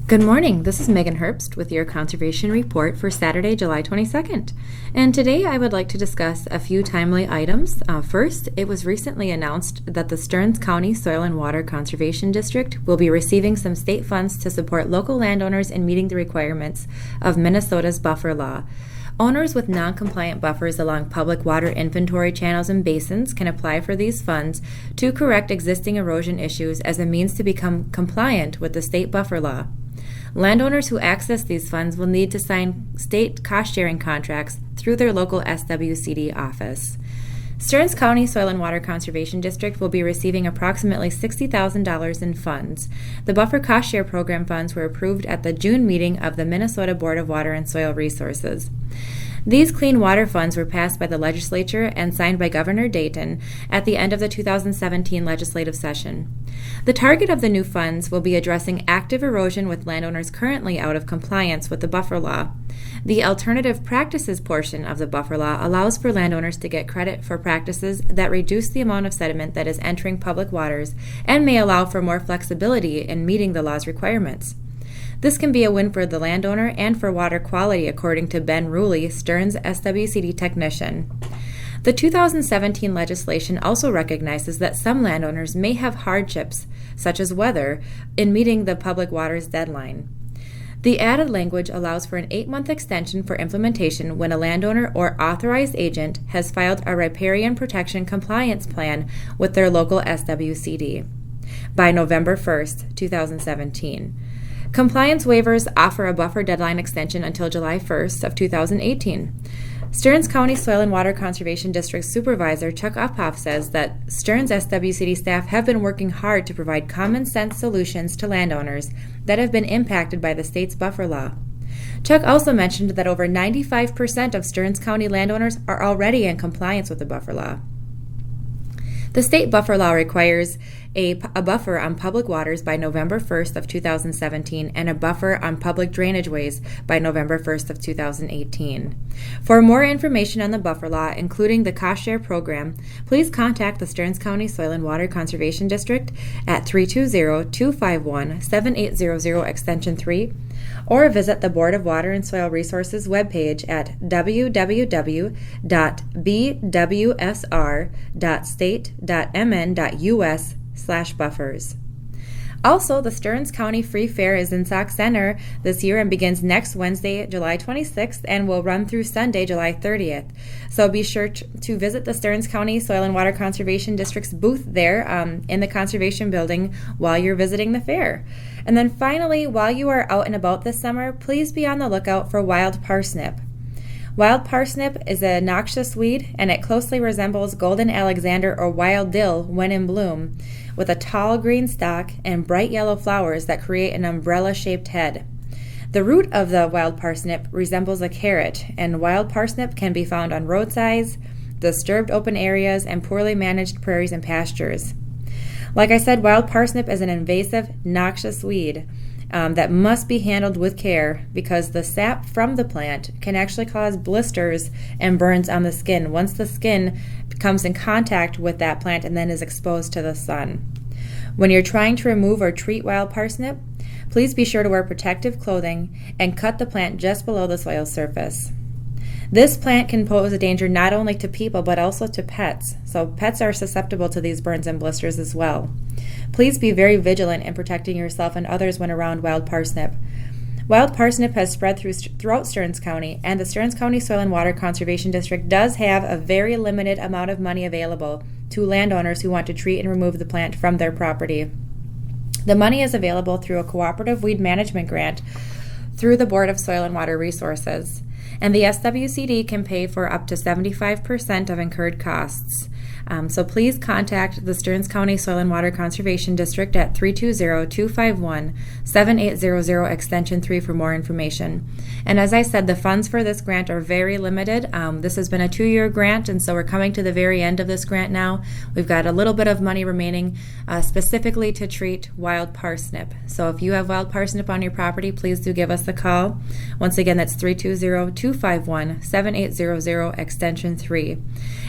Good morning, this is Megan Herbst with your Conservation Report for Saturday, July 22nd. And today I would like to discuss a few timely items. First, it was recently announced that the Stearns County Soil and Water Conservation District will be receiving some state funds to support local landowners in meeting the requirements of Minnesota's buffer law. Owners with non-compliant buffers along public water inventory channels and basins can apply for these funds to correct existing erosion issues as a means to become compliant with the state buffer law. Landowners who access these funds will need to sign state cost-sharing contracts through their local SWCD office. Stearns County Soil and Water Conservation District will be receiving approximately $60,000 in funds. The Buffer Cost Share Program funds were approved at the June meeting of the Minnesota Board of Water and Soil Resources. These clean water funds were passed by the legislature and signed by Governor Dayton at the end of the 2017 legislative session. The target of the new funds will be addressing active erosion with landowners currently out of compliance with the buffer law. The alternative practices portion of the buffer law allows for landowners to get credit for practices that reduce the amount of sediment that is entering public waters and may allow for more flexibility in meeting the law's requirements. This can be a win for the landowner and for water quality, according to Ben Ruley, Stearns SWCD technician. The 2017 legislation also recognizes that some landowners may have hardships, such as weather, in meeting the public waters deadline. The added language allows for an 8-month extension for implementation when a landowner or authorized agent has filed a riparian protection compliance plan with their local SWCD by November 1st, 2017. Compliance waivers offer a buffer deadline extension until July 1st of 2018. Stearns County Soil and Water Conservation District Supervisor Chuck Uphoff says that Stearns SWCD staff have been working hard to provide common sense solutions to landowners that have been impacted by the state's buffer law. Chuck also mentioned that over 95% of Stearns County landowners are already in compliance with the buffer law. The state buffer law requires a buffer on public waters by November 1st of 2017 and a buffer on public drainage ways by November 1st of 2018. For more information on the buffer law, including the cost share program, please contact the Stearns County Soil and Water Conservation District at 320-251-7800 extension 3 or visit the Board of Water and Soil Resources webpage at www.bwsr.state.mn.us/buffers. Also, the Stearns County Free Fair is in Sauk Center this year and begins next Wednesday, July 26th, and will run through Sunday, July 30th. So be sure to visit the Stearns County Soil and Water Conservation District's booth there in the Conservation Building while you're visiting the fair. And then finally, while you are out and about this summer, please be on the lookout for wild parsnip. Wild parsnip is a noxious weed, and it closely resembles golden Alexander or wild dill when in bloom, with a tall green stalk and bright yellow flowers that create an umbrella-shaped head. The root of the wild parsnip resembles a carrot, and wild parsnip can be found on roadsides, disturbed open areas, and poorly managed prairies and pastures. Like I said, wild parsnip is an invasive, noxious weed that must be handled with care because the sap from the plant can actually cause blisters and burns on the skin once the skin comes in contact with that plant and then is exposed to the sun. When you're trying to remove or treat wild parsnip, please be sure to wear protective clothing and cut the plant just below the soil surface. This plant can pose a danger not only to people but also to pets, so pets are susceptible to these burns and blisters as well. Please be very vigilant in protecting yourself and others when around wild parsnip. Wild parsnip has spread throughout Stearns County, and the Stearns County Soil and Water Conservation District does have a very limited amount of money available to landowners who want to treat and remove the plant from their property. The money is available through a cooperative weed management grant through the Board of Soil and Water Resources, and the SWCD can pay for up to 75% of incurred costs. So please contact the Stearns County Soil and Water Conservation District at 320-251-7800 extension 3 for more information. And as I said, the funds for this grant are very limited. This has been a 2-year grant, and so we're coming to the very end of this grant now. We've got a little bit of money remaining specifically to treat wild parsnip. So if you have wild parsnip on your property, please do give us a call. Once again, that's 320-251-7800 extension 3.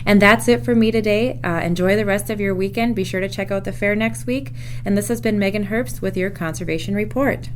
And that's it for me today. Enjoy the rest of your weekend. Be sure to check out the fair next week. And this has been Megan Herbst with your Conservation Report.